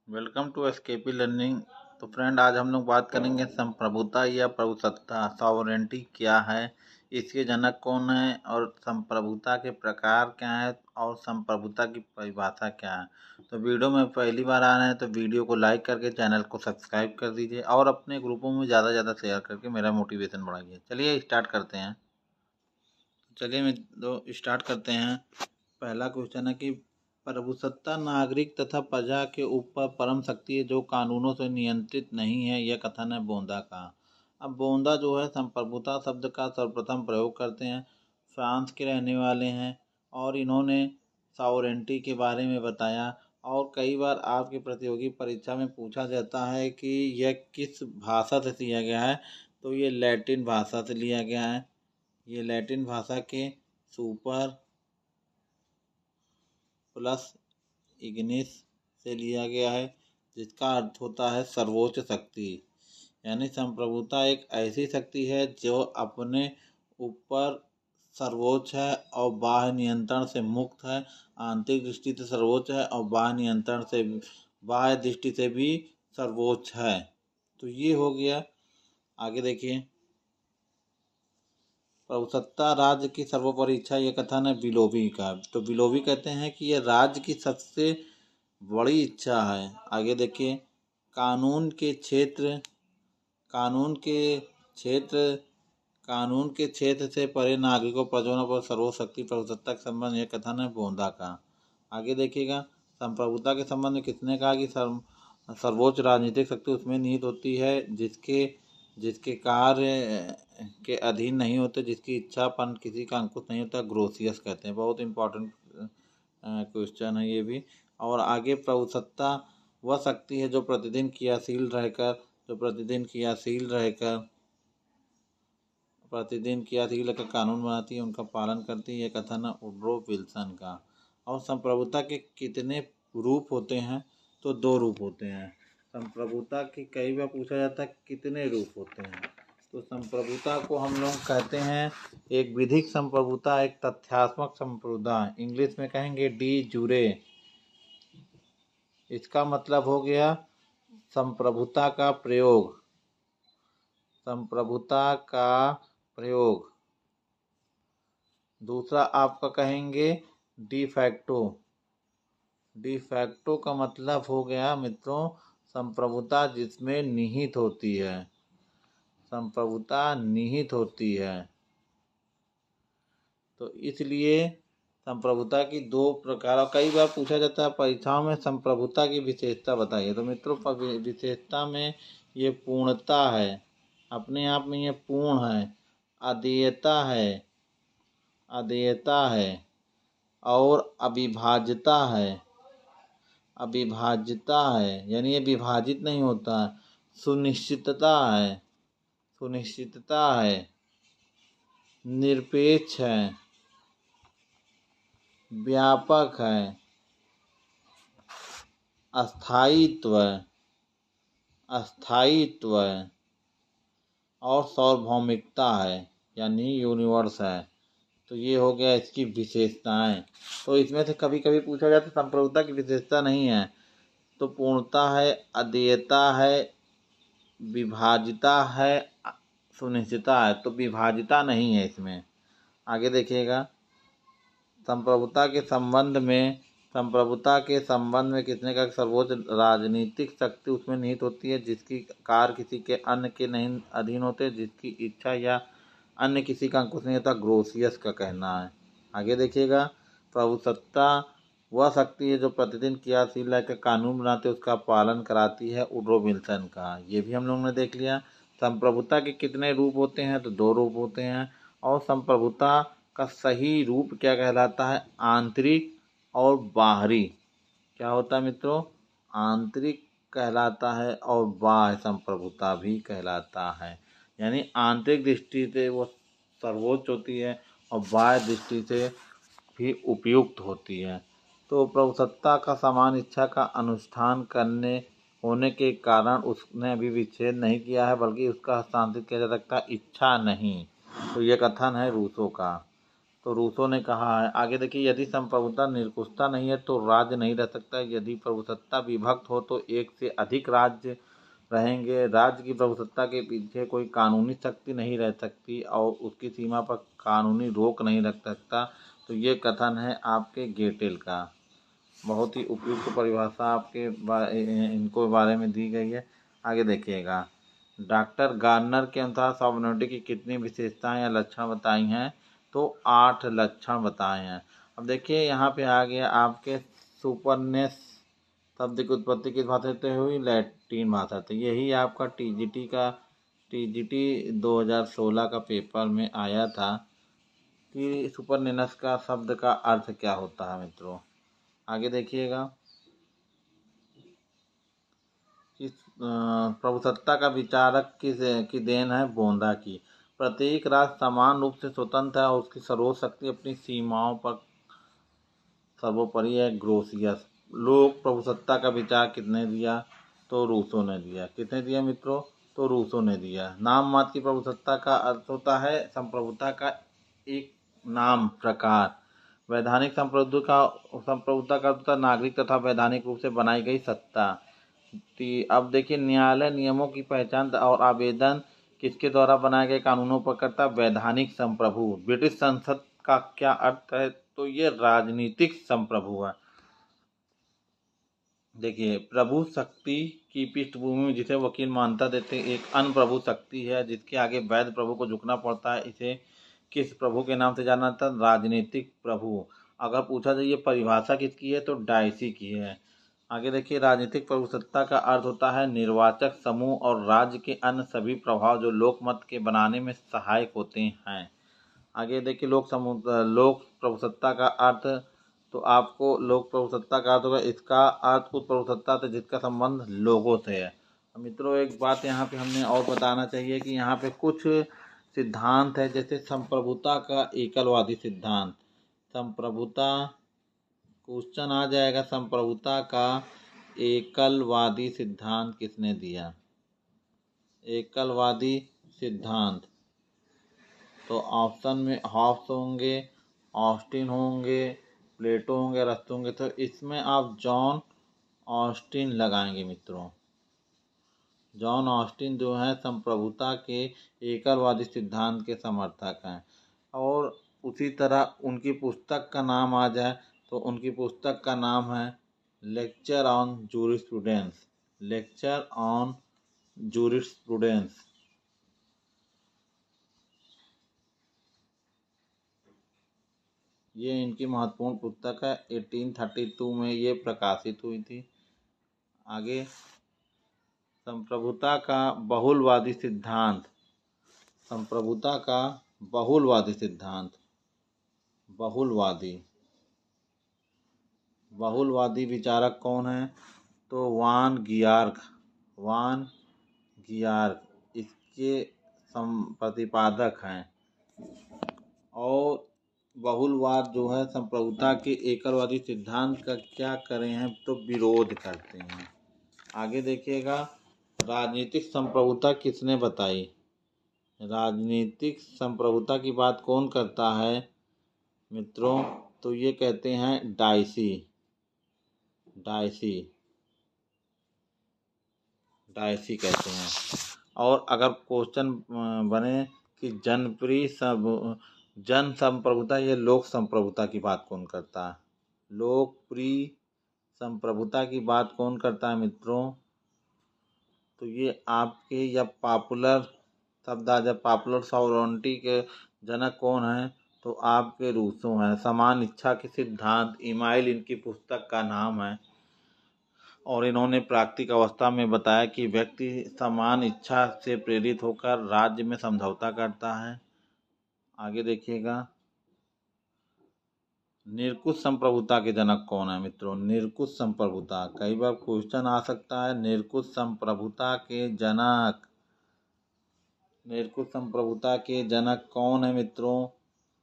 Welcome to SKP learning. तो friend, आज हम लोग बात करेंगे संप्रभुता या प्रभुसत्ता, सॉवरेंटी क्या है, इसके जनक कौन है और संप्रभुता के प्रकार क्या है और संप्रभुता की परिभाषा क्या है। तो वीडियो में पहली बार आ रहे हैं तो वीडियो को लाइक करके चैनल को सब्सक्राइब कर दीजिए और अपने ग्रुपों में ज़्यादा से ज़्यादा शेयर करके मेरा मोटिवेशन बढ़ाइए। चलिए स्टार्ट करते हैं। स्टार्ट करते हैं। पहला क्वेश्चन है कि प्रभुसत्ता नागरिक तथा प्रजा के ऊपर परम शक्ति है जो कानूनों से नियंत्रित नहीं है, यह कथन है बोंदा का। अब बोंदा जो है संप्रभुता शब्द का सर्वप्रथम प्रयोग करते हैं। फ्रांस के रहने वाले हैं और इन्होंने सॉवरेंटी के बारे में बताया। और कई बार आपके प्रतियोगी परीक्षा में पूछा जाता है कि यह किस भाषा से लिया गया है, तो ये लैटिन भाषा से लिया गया है। ये लैटिन भाषा के सुपर प्लस इग्निस से लिया गया है, जिसका अर्थ होता है सर्वोच्च शक्ति। यानी संप्रभुता एक ऐसी शक्ति है जो अपने ऊपर सर्वोच्च है और बाह्य नियंत्रण से मुक्त है। आंतरिक दृष्टि से सर्वोच्च है और बाह्य दृष्टि से भी सर्वोच्च है। तो ये हो गया। आगे देखिए, प्रभुसत्ता राज्य की सर्वोपरि इच्छा, यह कथन है बिलोवी का। तो बिलोवी कहते हैं कि यह राज्य की सबसे बड़ी इच्छा है। आगे देखिए, कानून के क्षेत्र कानून के क्षेत्र कानून के क्षेत्र से परे नागरिकों प्रजों पर सर्वशक्ति प्रभुसत्ता के संबंध, यह कथन है बोंदा का। आगे देखिएगा, संप्रभुता के संबंध में किसने कहा कि सर्वोच्च राजनीतिक शक्ति उसमें निहित होती है जिसके जिसके कार्य के अधीन नहीं होते, जिसकी इच्छा पर किसी का अंकुश नहीं होता। ग्रोसियस कहते हैं। बहुत इंपॉर्टेंट क्वेश्चन है ये भी। और आगे, प्रभुसत्ता वह शक्ति है जो प्रतिदिन क्रियाशील रहकर कानून बनाती है, उनका पालन करती है। यह कथन है वुड्रो विल्सन का। और संप्रभुता के कितने रूप होते हैं, तो 2 रूप होते हैं। संप्रभुता के कई बार पूछा जाता है कितने रूप होते हैं, तो संप्रभुता को हम लोग कहते हैं एक विधिक संप्रभुता, एक तथ्यात्मक संप्रभुता, इंग्लिश में कहेंगे डी जूरे। इसका मतलब हो गया संप्रभुता का प्रयोग। दूसरा आपका कहेंगे डी फैक्टो का मतलब हो गया मित्रों संप्रभुता जिसमें निहित होती है। तो इसलिए संप्रभुता की 2 प्रकार, और कई बार पूछा जाता है परीक्षाओं में संप्रभुता की विशेषता बताइए। तो मित्रों, विशेषता में ये पूर्णता है, अपने आप में ये पूर्ण है। अदेयता है और अविभाज्यता है, यानी ये विभाजित नहीं होता। सुनिश्चितता है, निरपेक्ष है, व्यापक है, अस्थायित्व और सार्वभौमिकता है, यानी यूनिवर्स है। तो ये हो गया इसकी विशेषताएं। तो इसमें से कभी कभी पूछा जाता है संप्रभुता की विशेषता नहीं है, तो पूर्णता है, अदेयता है, विभाजिता है, सुनिश्चितता है। तो विभाजिता नहीं है इसमें। आगे देखिएगा, संप्रभुता के संबंध में किसने कहा सर्वोच्च राजनीतिक शक्ति उसमें निहित होती है जिसकी कार्य किसी के अन्य के नहीं अधीन होते, जिसकी इच्छा या अन्य किसी का अंकुश नहीं होता। ग्रोसियस का कहना है। आगे देखिएगा, प्रभुसत्ता वह शक्ति है जो प्रतिदिन क्रियाशील रहकर कानून बनाते उसका पालन कराती है। वुड्रो विल्सन का। ये भी हम लोगों ने देख लिया। संप्रभुता के कितने रूप होते हैं, तो 2 रूप होते हैं। और संप्रभुता का सही रूप क्या कहलाता है, आंतरिक और बाहरी। क्या होता है मित्रों, आंतरिक कहलाता है और बाह्य संप्रभुता भी कहलाता है। यानी आंतरिक दृष्टि से वो सर्वोच्च होती है और बाह्य दृष्टि से भी उपयुक्त होती है। तो प्रभुसत्ता का समान इच्छा का अनुष्ठान करने होने के कारण उसने अभी विच्छेद नहीं किया है, बल्कि उसका हस्तांतरित किया जा सकता, इच्छा नहीं। तो यह कथन है रूसो का। तो रूसो ने कहा है। आगे देखिए, यदि संप्रभुता निरंकुशता नहीं है तो राज्य नहीं रह सकता। यदि प्रभुसत्ता विभक्त हो तो एक से अधिक राज्य रहेंगे। राज्य की प्रभुसत्ता के पीछे कोई कानूनी शक्ति नहीं रह सकती और उसकी सीमा पर कानूनी रोक नहीं रख सकता। तो ये कथन है आपके गेटेल का। बहुत ही उपयुक्त परिभाषा आपके इनको बारे में दी गई है। आगे देखिएगा, डॉक्टर गार्नर के अनुसार सॉवरेनिटी की कितनी विशेषताएं या लक्षण बताई हैं? तो 8 लक्षण बताए हैं। अब देखिए यहाँ पे आ गया आपके सुपरनेस शब्द की उत्पत्ति किस भाषा से हुई? लैटिन भाषा से। यही आपका टीजीटी 2016 का पेपर में आया था कि सुपरनेनस का शब्द का अर्थ क्या होता है मित्रों। आगे देखिएगा, प्रभुसत्ता का विचारक की देन है? बोंदा की। प्रत्येक राष्ट्र समान रूप से स्वतंत्र है और उसकी सर्वोच्च शक्ति अपनी सीमाओं पर सर्वोपरि है? ग्रोसियस। लोक प्रभुसत्ता का विचार किसने दिया? तो रूसो ने दिया। किसने दिया मित्रों? तो रूसो ने दिया। नाम मात्र की प्रभुसत्ता का अर्थ होता है संप्रभुता का एक नाम प्रकार। वैधानिक संप्रभुता का अर्थ होता है नागरिक तथा वैधानिक रूप से बनाई गई सत्ता। अब देखिए, न्यायालय नियमों की पहचान और आवेदन किसके द्वारा बनाए गए कानूनों पर करता? वैधानिक संप्रभु। ब्रिटिश संसद का क्या अर्थ है? तो ये राजनीतिक संप्रभु है। देखिए, प्रभु शक्ति की पृष्ठभूमि में जिसे वकील मान्यता देते हैं एक अन्य प्रभु शक्ति है जिसके आगे वैध प्रभु को झुकना पड़ता है। इसे किस प्रभु के नाम से जाना जाता है? राजनीतिक प्रभु। अगर पूछा जाए ये परिभाषा किसकी है? तो डायसी की है। आगे देखिए, राजनीतिक प्रभुसत्ता का अर्थ होता है निर्वाचक समूह और राज्य के अन्य सभी प्रभाव जो लोकमत के बनाने में सहायक होते हैं। आगे देखिए, लोक प्रभुसत्ता का अर्थ, तो आपको लोक प्रभुसत्ता का अर्थ होगा इसका अर्थ उस प्रभुसत्ता से जिसका संबंध लोगों से है। मित्रों, एक बात यहाँ पे हमने और बताना चाहिए कि यहाँ पे कुछ सिद्धांत है, जैसे संप्रभुता का एकलवादी सिद्धांत। संप्रभुता, क्वेश्चन आ जाएगा, संप्रभुता का एकलवादी सिद्धांत किसने दिया? एकलवादी सिद्धांत, तो ऑप्शन में हॉब्स होंगे, ऑस्टिन होंगे, प्लेटो होंगे, अरस्तू होंगे। तो इसमें आप जॉन ऑस्टिन लगाएंगे मित्रों। जॉन ऑस्टिन जो है संप्रभुता के एकलवादी सिद्धांत के समर्थक हैं। और उसी तरह उनकी पुस्तक का नाम आ जाए तो उनकी पुस्तक का नाम है lecture on jurisprudence. Lecture on jurisprudence. ये इनकी महत्वपूर्ण पुस्तक है। 1832 में ये प्रकाशित हुई थी। आगे, संप्रभुता का बहुलवादी सिद्धांत। संप्रभुता का बहुलवादी सिद्धांत। बहुलवादी विचारक कौन है? तो वान गियार्क इसके प्रतिपादक हैं। और बहुलवाद जो है संप्रभुता के एकलवादी सिद्धांत का क्या करे हैं? तो विरोध करते हैं। आगे देखिएगा, राजनीतिक संप्रभुता किसने बताई? राजनीतिक संप्रभुता की बात कौन करता है मित्रों? तो ये कहते हैं डायसी कहते हैं। और अगर क्वेश्चन बने कि जन संप्रभुता, ये लोक संप्रभुता की बात कौन करता है? लोकप्रिय संप्रभुता की बात कौन करता है मित्रों? तो ये आपके या पॉपुलर शब्द आ जाए, पॉपुलर सॉवरेनिटी के जनक कौन है? तो आपके रूसो हैं। समान इच्छा के सिद्धांत, इमाइल इनकी पुस्तक का नाम है। और इन्होंने प्राकृतिक अवस्था में बताया कि व्यक्ति समान इच्छा से प्रेरित होकर राज्य में समझौता करता है। आगे देखिएगा, निरंकुश संप्रभुता के जनक कौन है मित्रों? निरंकुश संप्रभुता, कई बार क्वेश्चन आ सकता है। निरंकुश संप्रभुता के जनक कौन है मित्रों?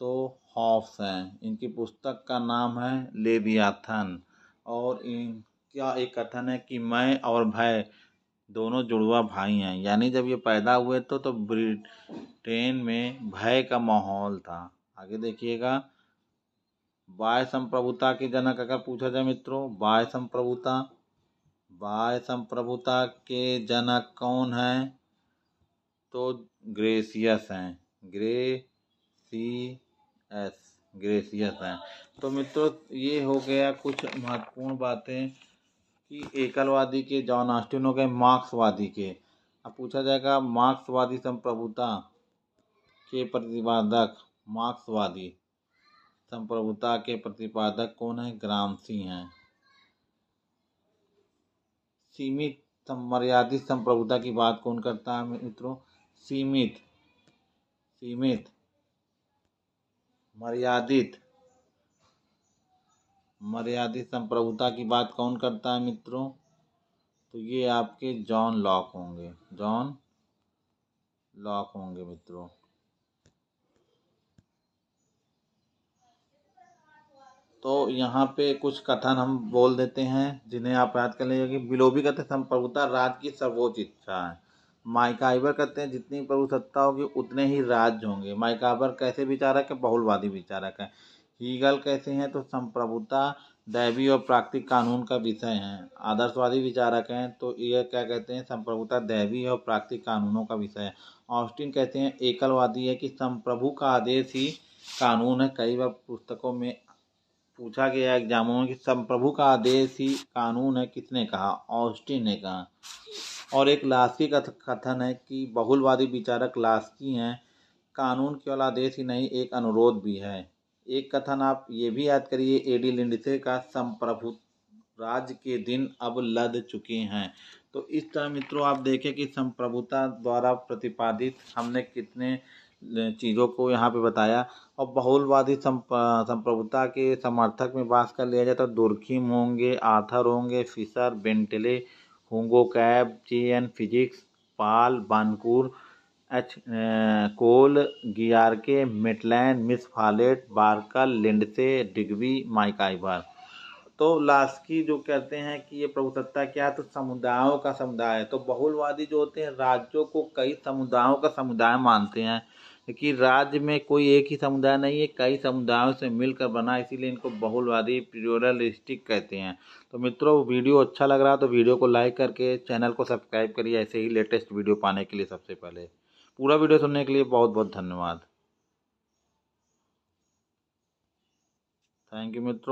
तो हॉब्स हैं। इनकी पुस्तक का नाम है लेवियाथन। और इनका एक कथन है कि मैं और भय दोनों जुड़वा भाई हैं। यानी जब ये पैदा हुए तो ब्रिटेन में भय का माहौल था। आगे देखिएगा, बाह्य संप्रभुता के जनक अगर पूछा जाए मित्रों, बाह्य संप्रभुता के जनक कौन हैं, तो ग्रेसियस हैं, ग्रेसियस हैं। तो मित्रों ये हो गया कुछ महत्वपूर्ण बातें कि एकलवादी के, जॉन ऑस्टिन हो गए, मार्क्सवादी के। अब पूछा जाएगा मार्क्सवादी संप्रभुता के प्रतिपादक, मार्क्सवादी संप्रभुता के प्रतिपादक कौन है, ग्राम्सी हैं। मर्यादित संप्रभुता की बात कौन करता है मित्रों, सीमित मर्यादित संप्रभुता की बात कौन करता है मित्रों, तो ये आपके जॉन लॉक होंगे मित्रों। तो यहाँ पे कुछ कथन हम बोल देते हैं जिन्हें आप याद कर लीजिए कि बिलोबी कहते हैं संप्रभुता राज की सर्वोच्च इच्छा है। माइकाइबर कहते हैं जितनी प्रभुसत्ता होगी उतने ही राज्य होंगे। माइकाइबर कैसे विचारक है, बहुलवादी विचारक है। हीगल कैसे हैं, तो संप्रभुता दैवी और प्राकृतिक कानून का विषय है। आदर्शवादी विचारक हैं तो ये क्या कहते हैं, संप्रभुता दैवी और प्राकृतिक कानूनों का विषय है। ऑस्टिन कहते हैं एकलवादी है कि संप्रभु का आदेश ही कानून है। कई बार पुस्तकों में पूछा गया एग्जामों में कि संप्रभु का आदेश ही कानून है, किसने कहा, ऑस्टिन ने कहा। और एक लास्की का कथन है कि बहुलवादी विचारक लास्की हैं, कानून केवल आदेश ही नहीं एक अनुरोध भी है। एक कथन आप ये भी याद करिए एडी लिंडसे का, संप्रभु राज्य के दिन अब लद चुके हैं। तो इस तरह मित्रों आप देखें कि संप्रभुता द्वारा प्रतिपादित हमने कितने चीज़ों को यहाँ पे बताया। और बहुलवादी संप्रभुता के समर्थक में बात कर लिया जाए तो दुर्खिम होंगे, आर्थर होंगे, Fisher, Bentley, Hugo Krabbe, J N. Figgis, Paul, Boncour, Cole, Gierke, Maitland, Miss Follett, Barker, Lindsay, Digby, MacIver. तो लास्की जो कहते हैं कि ये प्रभुसत्ता क्या है, तो समुदायों का समुदाय है। तो बहुलवादी जो होते हैं राज्यों को कई समुदायों का समुदाय मानते हैं, क्योंकि राज्य में कोई एक ही समुदाय नहीं है, कई समुदायों से मिलकर बना, इसीलिए इनको बहुलवादी प्लूरलिस्टिक कहते हैं। तो मित्रों वीडियो अच्छा लग रहा है तो वीडियो को लाइक करके चैनल को सब्सक्राइब करिए ऐसे ही लेटेस्ट वीडियो पाने के लिए। सबसे पहले पूरा वीडियो सुनने के लिए बहुत बहुत धन्यवाद। थैंक यू मित्रों।